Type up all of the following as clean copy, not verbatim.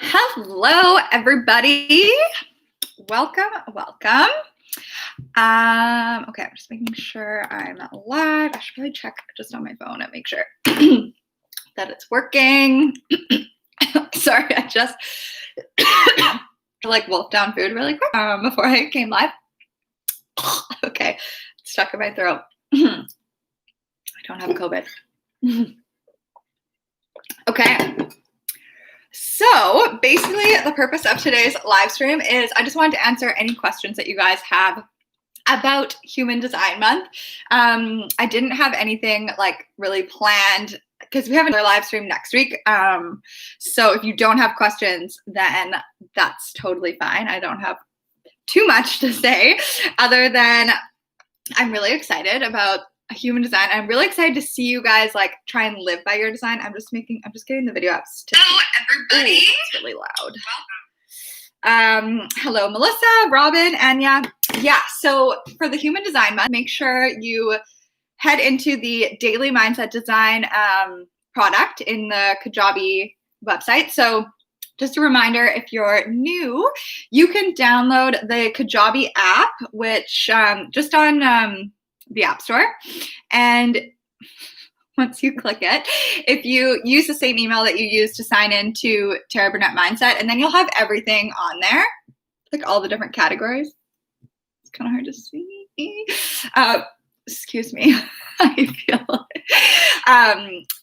Hello, everybody. Welcome. Okay, I'm just making sure I'm live. I should probably check just on my phone and make sure that it's working. Sorry, I just like wolfed down food really quick before I came live. Okay, it's stuck in my throat. I don't have COVID. Okay. So basically the purpose of today's live stream is I just wanted to answer any questions that you guys have about Human Design Month. I didn't have anything like really planned because we have another live stream next week. So if you don't have questions, then that's totally fine. I don't have too much to say other than I'm really excited about Human Design. I'm really excited to see you guys like try and live by your design. I'm just getting the video apps. Hello, everybody. Ooh, it's really loud. Hello, Melissa, Robin, Anya. Yeah, so for the Human Design Month, make sure you head into the Daily Mindset Design product in the Kajabi website. So just a reminder, if you're new, you can download the Kajabi app, which just on the App Store. And once you click it, if you use the same email that you use to sign into Tara Burnett Mindset, and then you'll have everything on there, like all the different categories. It's kind of hard to see. Excuse me. I feel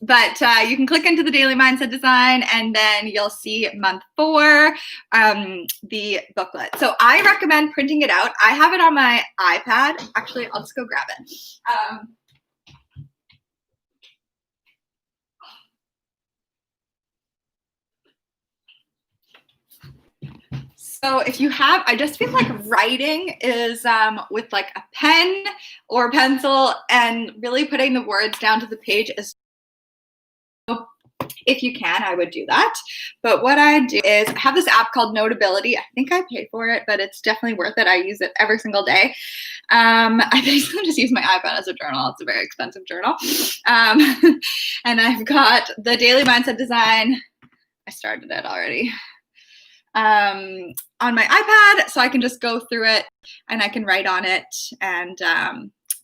but you can click into the Daily Mindset Design, and then you'll see month 4, the booklet. So I recommend printing it out. I have it on my iPad. Actually, I'll just go grab it. So if you have, I just feel like writing is with like a pen or pencil and really putting the words down to the page is, if you can, I would do that. But what I do is I have this app called Notability. I think I paid for it, but it's definitely worth it. I use it every single day. I basically just use my iPad as a journal. It's a very expensive journal. And I've got the Daily Mindset Design. I started it already. On my iPad, so I can just go through it and I can write on it and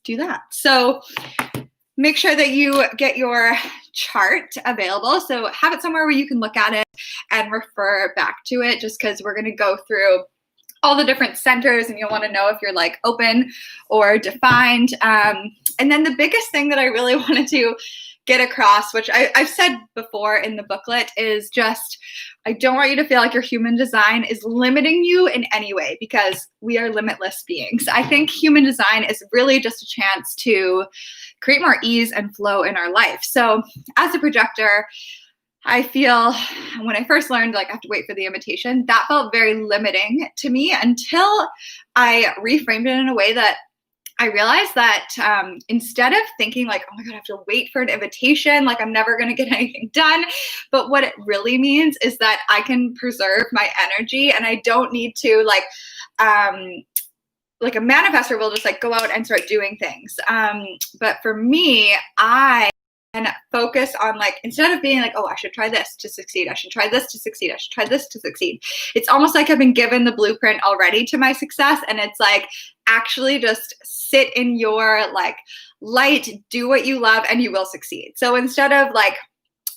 do that. So make sure that you get your chart available. So have it somewhere where you can look at it and refer back to it, just because we're going to go through all the different centers and you'll want to know if you're like open or defined. And then the biggest thing that I really wanted to get across, which I've said before in the booklet, is just I don't want you to feel like your human design is limiting you in any way, because we are limitless beings. I think human design is really just a chance to create more ease and flow in our life. So as a projector, I feel when I first learned like I have to wait for the invitation, that felt very limiting to me until I reframed it in a way that I realized that instead of thinking like, oh my God, I have to wait for an invitation, like I'm never going to get anything done. But what it really means is that I can preserve my energy, and I don't need to like a manifestor will just like go out and start doing things. But for me, I and focus on like, instead of being like, oh, I should try this to succeed. I should try this to succeed. I should try this to succeed. It's almost like I've been given the blueprint already to my success. And it's like, actually just sit in your like light, do what you love, and you will succeed. So instead of like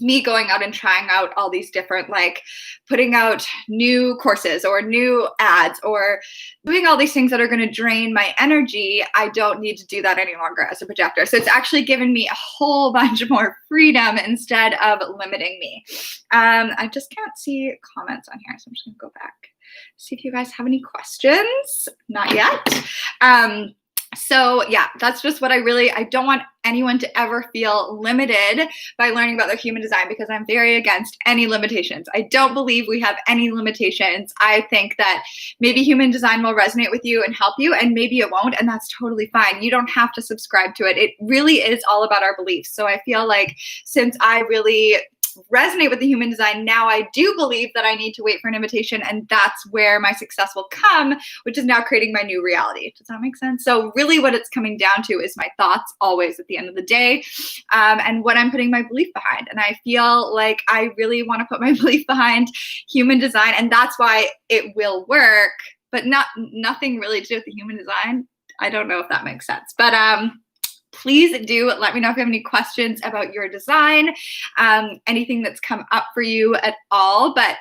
me going out and trying out all these different, like putting out new courses or new ads or doing all these things that are going to drain my energy, I don't need to do that any longer as a projector. So it's actually given me a whole bunch more freedom instead of limiting me. I just can't see comments on here, so I'm just going to go back, see if you guys have any questions. Not yet. So yeah, that's just what I don't want anyone to ever feel limited by learning about their human design, because I'm very against any limitations. I don't believe we have any limitations. I think that maybe human design will resonate with you and help you, and maybe it won't, and that's totally fine. You don't have to subscribe to it. It really is all about our beliefs. So I feel like since I really resonate with the human design, now I do believe that I need to wait for an invitation, and that's where my success will come, which is now creating my new reality. Does that make sense? So really what it's coming down to is my thoughts always at the end of the day, and what I'm putting my belief behind. And I feel like I really want to put my belief behind human design, and that's why it will work, but nothing really to do with the human design. I don't know if that makes sense, but please do let me know if you have any questions about your design, anything that's come up for you at all. But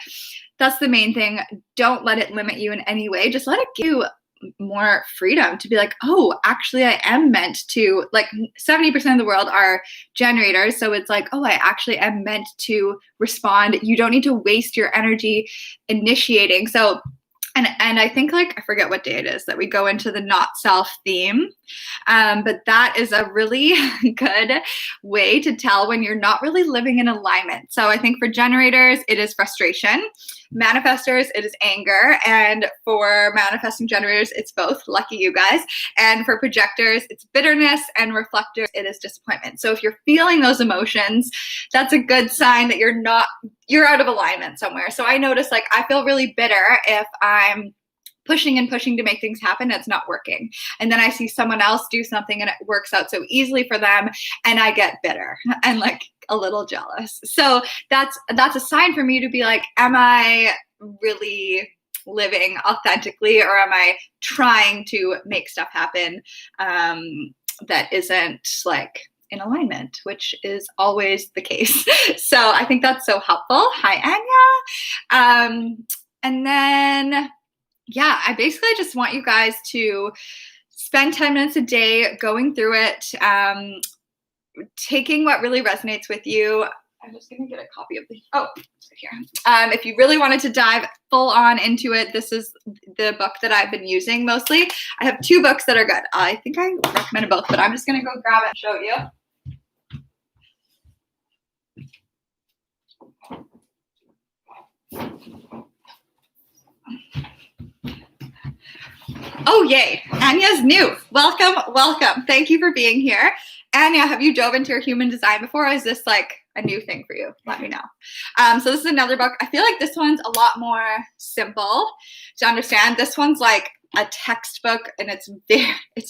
that's the main thing. Don't let it limit you in any way. Just let it give you more freedom to be like, oh, actually I am meant to, like 70% of the world are generators. So it's like, oh, I actually am meant to respond. You don't need to waste your energy initiating. So and I think, like, I forget what day it is that we go into the not self theme, but that is a really good way to tell when you're not really living in alignment. So I think for generators, it is frustration. Manifestors, it is anger. And for manifesting generators, it's both. Lucky you guys. And for projectors, it's bitterness. And reflectors, it is disappointment. So if you're feeling those emotions, that's a good sign that you're out of alignment somewhere. So I notice, like, I feel really bitter if I'm pushing and pushing to make things happen, it's not working. And then I see someone else do something and it works out so easily for them, and I get bitter and like a little jealous. So that's a sign for me to be like, am I really living authentically, or am I trying to make stuff happen that isn't like in alignment, which is always the case. So I think that's so helpful. Hi, Anya. And then, yeah, I basically just want you guys to spend 10 minutes a day going through it, taking what really resonates with you. I'm just going to get a copy of it's right here. If you really wanted to dive full on into it, this is the book that I've been using mostly. I have 2 books that are good. I think I recommended both, but I'm just going to go grab it and show you. Oh, yay. Anya's new. Welcome. Thank you for being here. Anya, have you dove into your human design before, or is this like a new thing for you? Let me know. So this is another book. I feel like this one's a lot more simple to understand. This one's like a textbook, and it's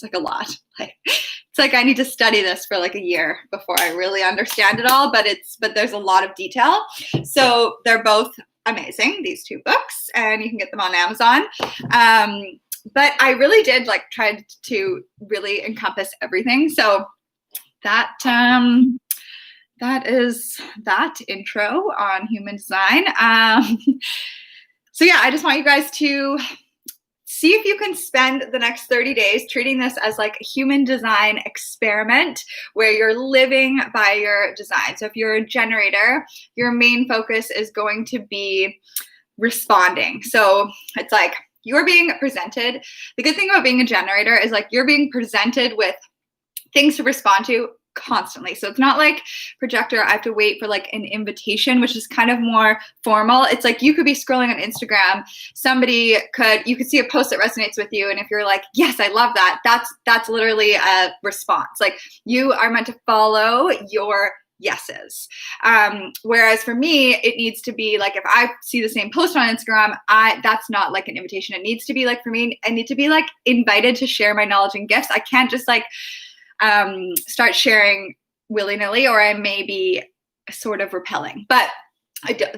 like a lot. It's like I need to study this for like a year before I really understand it all, but there's a lot of detail. So they're both amazing, these 2 books, and you can get them on Amazon. But I really did like try to really encompass everything. So that is that intro on human design. So yeah, I just want you guys to see if you can spend the next 30 days treating this as like a human design experiment where you're living by your design. So if you're a generator, your main focus is going to be responding. So it's like you're being presented. The good thing about being a generator is like you're being presented with things to respond to constantly. So it's not like projector, I have to wait for like an invitation, which is kind of more formal. It's like you could be scrolling on Instagram. You could see a post that resonates with you. And if you're like, yes, I love that, that's literally a response. Like you are meant to follow your yeses. Whereas for me, it needs to be like, if I see the same post on Instagram, that's not like an invitation. It needs to be like, for me, I need to be like invited to share my knowledge and gifts. I can't just like start sharing willy-nilly, or I may be sort of repelling. But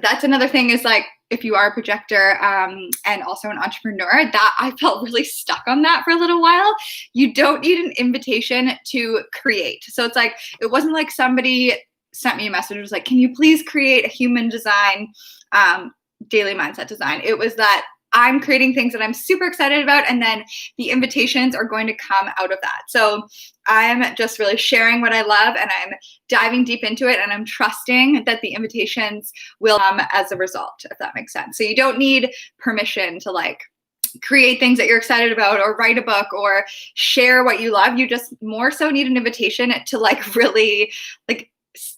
that's another thing is like, if you are a projector and also an entrepreneur, that I felt really stuck on that for a little while. You don't need an invitation to create. So it's like, it wasn't like somebody sent me a message, it was like, can you please create a human design daily mindset design? It was that I'm creating things that I'm super excited about, and then the invitations are going to come out of that. So I'm just really sharing what I love, and I'm diving deep into it, and I'm trusting that the invitations will come as a result, if that makes sense. So you don't need permission to like create things that you're excited about, or write a book, or share what you love. You just more so need an invitation to like really like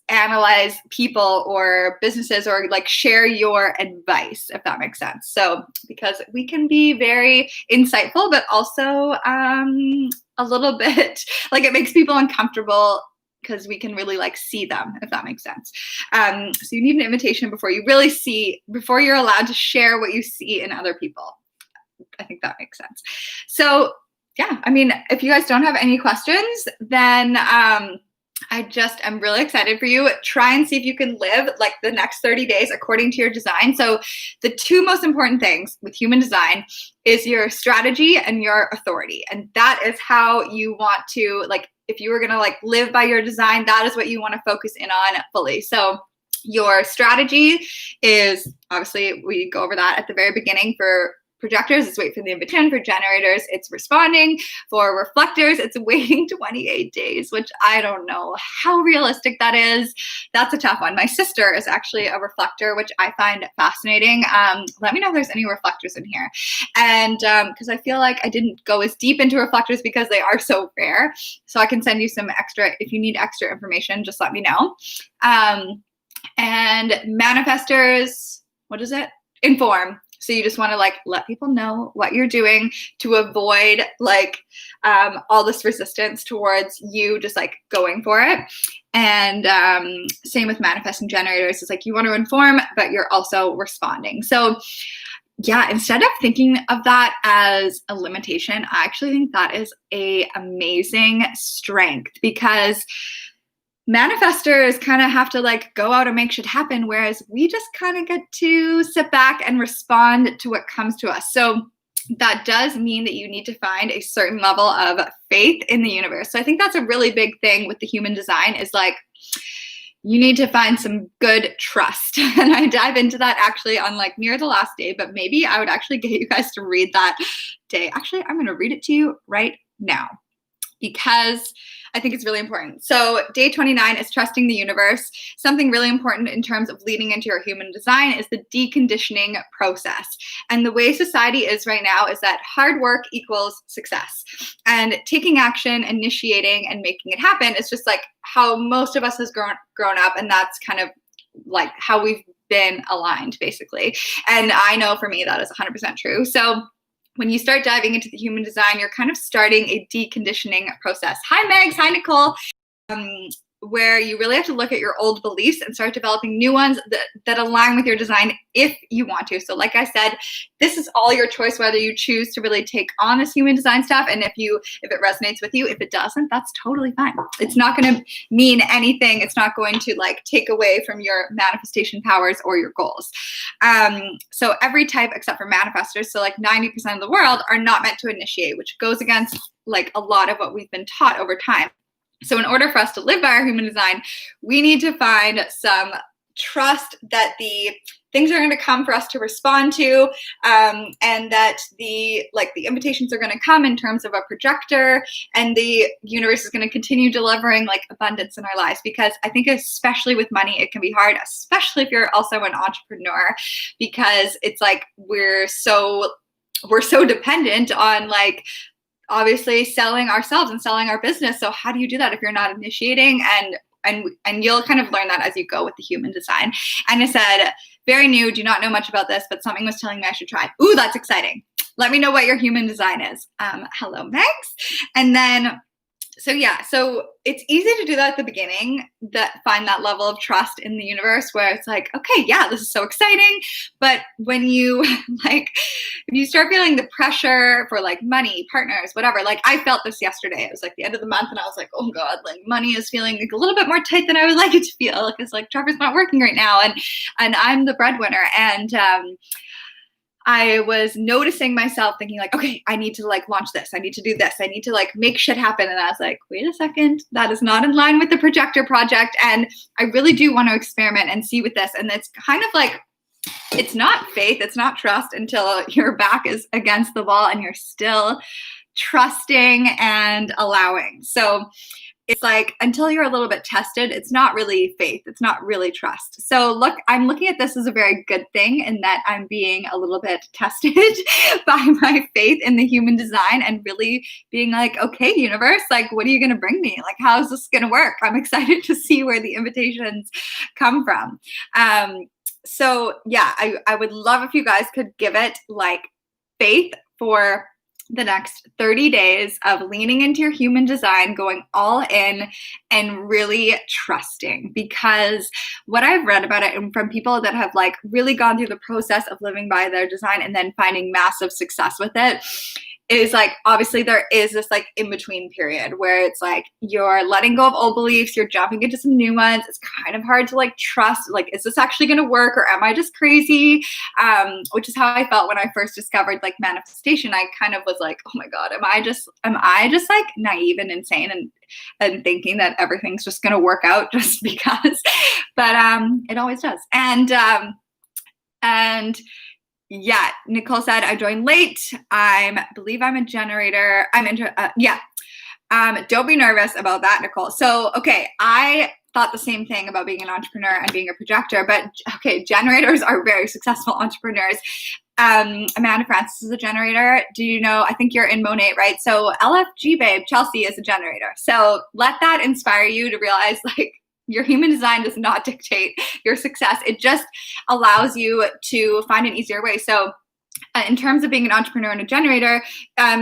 analyze people or businesses, or like share your advice, if that makes sense. So because we can be very insightful, but also a little bit like it makes people uncomfortable because we can really like see them, if that makes sense. So you need an invitation before you really see, before you're allowed to share what you see in other people. I think that makes sense. So yeah, I mean, if you guys don't have any questions, then I just am really excited for you. Try and see if you can live like the next 30 days according to your design. So the two most important things with human design is your strategy and your authority. And that is how you want to, like, if you were going to like live by your design, that is what you want to focus in on fully. So your strategy is, obviously we go over that at the very beginning. For projectors, it's wait for the invitation. For generators, it's responding. For reflectors, it's waiting 28 days, which I don't know how realistic that is. That's a tough one. My sister is actually a reflector, which I find fascinating. Let me know if there's any reflectors in here. And because I feel like I didn't go as deep into reflectors because they are so rare. So I can send you some extra, if you need extra information, just let me know. And manifestors, what is it? Inform. So you just want to like let people know what you're doing to avoid like all this resistance towards you just like going for it. And same with manifesting generators. It's like you want to inform, but you're also responding. So yeah, instead of thinking of that as a limitation, I actually think that is an amazing strength, because manifestors kind of have to like go out and make shit happen, whereas we just kind of get to sit back and respond to what comes to us. So that does mean that you need to find a certain level of faith in the universe. So I think that's a really big thing with the human design, is like you need to find some good trust. And I dive into that actually on like near the last day, but maybe I would actually get you guys to read that day. Actually, I'm going to read it to you right now, because I think it's really important. So day 29 is trusting the universe. Something really important in terms of leading into your human design is the deconditioning process. And the way society is right now is that hard work equals success. And taking action, initiating, and making it happen is just like how most of us has grown up. And that's kind of like how we've been aligned, basically. And I know for me, that is 100% true. So when you start diving into the human design, you're kind of starting a deconditioning process. Hi, Megs. Hi, Nicole. Where you really have to look at your old beliefs and start developing new ones that align with your design if you want to. So like I said, this is all your choice, whether you choose to really take on this human design stuff. And if it resonates with you, if it doesn't, that's totally fine. It's not going to mean anything. It's not going to like take away from your manifestation powers or your goals. So every type except for manifestors, so like 90% of the world, are not meant to initiate, which goes against like a lot of what we've been taught over time. So in order for us to live by our human design, we need to find some trust that the things are going to come for us to respond to, and that the invitations are going to come in terms of a projector, and the universe is going to continue delivering like abundance in our lives. Because I think especially with money, it can be hard, especially if you're also an entrepreneur, because it's like we're so dependent on like obviously selling ourselves and selling our business. So how do you do that if you're not initiating? And you'll kind of learn that as you go with the human design. And I said, very new, do not know much about this, but something was telling me I should try. Ooh, that's exciting. Let me know what your human design is. Hello, Max. And then, so it's easy to do that at the beginning, that find that level of trust in the universe where it's like, okay, yeah, this is so exciting. But when you if you start feeling the pressure for like money, partners, whatever, like I felt this yesterday. It was like the end of the month and I was like, oh God, like money is feeling like a little bit more tight than I would like it to feel, because like Trevor's not working right now and I'm the breadwinner. And I was noticing myself thinking like, okay, I need to like launch this. I need to do this. I need to like make shit happen. And I was like, wait a second, that is not in line with the projector project. And I really do want to experiment and see with this. And it's kind of like, it's not faith, it's not trust until your back is against the wall and you're still trusting and allowing. So it's like until you're a little bit tested, it's not really faith. It's not really trust. So look, I'm looking at this as a very good thing in that I'm being a little bit tested by my faith in the human design and really being like, okay, universe, like, what are you going to bring me? Like, how is this going to work? I'm excited to see where the invitations come from. So yeah, I would love if you guys could give it like faith for the next 30 days of leaning into your human design, going all in, and really trusting. Because what I've read about it, and from people that have like really gone through the process of living by their design and then finding massive success with it, is like, obviously there is this like in-between period where it's like you're letting go of old beliefs, you're jumping into some new ones. It's kind of hard to like trust, like, is this actually going to work, or am I just crazy? Which is how I felt when I first discovered like manifestation. I kind of was like, oh my God, am I just like naive and insane and thinking that everything's just going to work out just because? But it always does. And yeah, Nicole said, I joined late. Believe I'm a generator. Don't be nervous about that, Nicole. So, okay, I thought the same thing about being an entrepreneur and being a projector, but okay, generators are very successful entrepreneurs. Amanda Francis is a generator. Do you know, I think you're in Monate, right? So LFG babe, Chelsea is a generator. So let that inspire you to realize like, your human design does not dictate your success. It just allows you to find an easier way. So in terms of being an entrepreneur and a generator,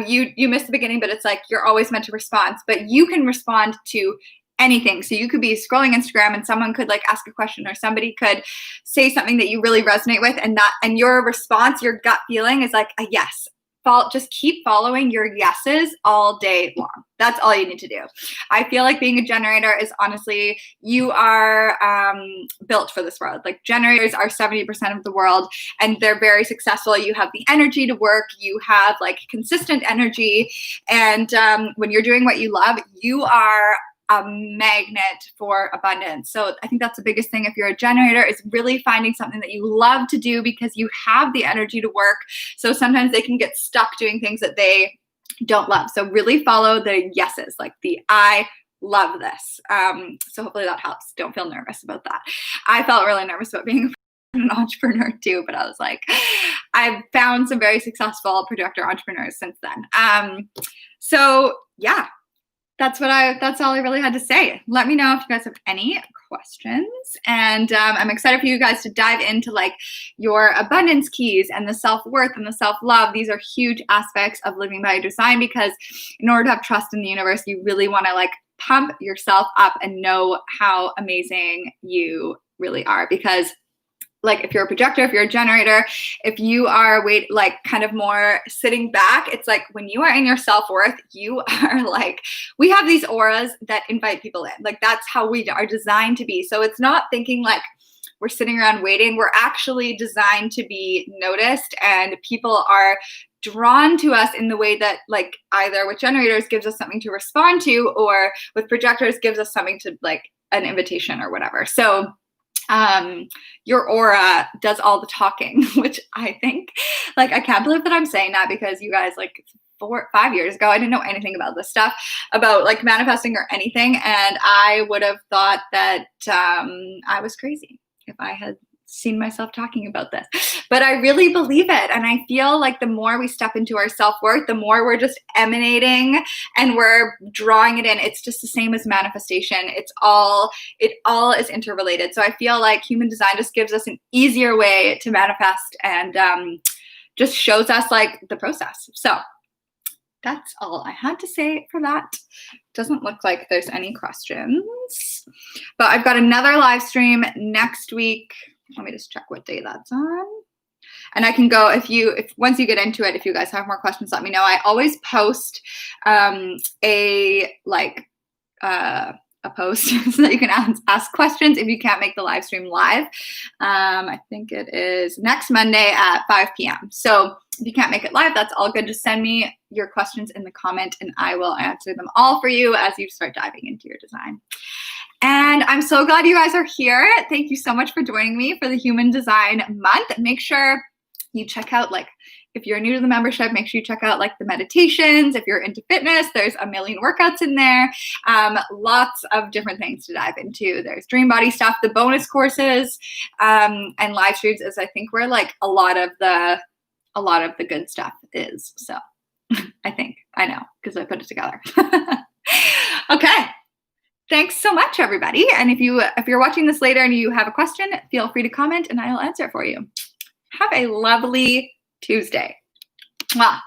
you missed the beginning, but it's like you're always meant to respond, but you can respond to anything. So you could be scrolling Instagram and someone could like ask a question, or somebody could say something that you really resonate with, and your response, your gut feeling is like a yes. Just keep following your yeses all day long. That's all you need to do. I feel like being a generator is honestly, you are built for this world. Like generators are 70% of the world, and they're very successful. You have the energy to work. You have like consistent energy. And when you're doing what you love, you are a magnet for abundance. So I think that's the biggest thing if you're a generator, is really finding something that you love to do because you have the energy to work. So sometimes they can get stuck doing things that they don't love. So really follow the yeses, like the I love this. So hopefully that helps. Don't feel nervous about that. I felt really nervous about being an entrepreneur too, but I was like, I've found some very successful projector entrepreneurs since then. So yeah. That's all I really had to say. Let me know if you guys have any questions. And I'm excited for you guys to dive into like your abundance keys and the self-worth and the self-love. These are huge aspects of living by design, because in order to have trust in the universe, you really want to like pump yourself up and know how amazing you really are. Because like if you're a projector, if you're a generator, if you are like kind of more sitting back, it's like when you are in your self-worth, you are like, we have these auras that invite people in. Like that's how we are designed to be. So it's not thinking like we're sitting around waiting. We're actually designed to be noticed, and people are drawn to us in the way that like either with generators gives us something to respond to, or with projectors gives us something to like an invitation or whatever. So your aura does all the talking, which I think, like, I can't believe that I'm saying that, because you guys, like 5 years ago, I didn't know anything about this stuff, about like manifesting or anything. And I would have thought that I was crazy if I had seen myself talking about this, but I really believe it. And I feel like the more we step into our self-worth, the more we're just emanating and we're drawing it in. It's just the same as manifestation. It all is interrelated. So I feel like human design just gives us an easier way to manifest, and just shows us like the process. So that's all I had to say for that. Doesn't look like there's any questions, but I've got another live stream next week. Let me just check what day that's on. And I can go, if once you get into it, if you guys have more questions, let me know. I always post a post so that you can ask questions if you can't make the live stream live. I think it is next Monday at 5 p.m. So if you can't make it live, that's all good. Just send me your questions in the comment and I will answer them all for you as you start diving into your design. And I'm so glad you guys are here. Thank you so much for joining me for the Human Design Month. Make sure you check out, like, if you're new to the membership, make sure you check out like the meditations. If you're into fitness, there's a million workouts in there. Lots of different things to dive into. There's dream body stuff, the bonus courses, and live streams is, I think, where like a lot of the good stuff is. So I know because I put it together. Okay. Thanks so much, everybody. And if you're watching this later and you have a question, feel free to comment and I'll answer it for you. Have a lovely Tuesday. Mwah.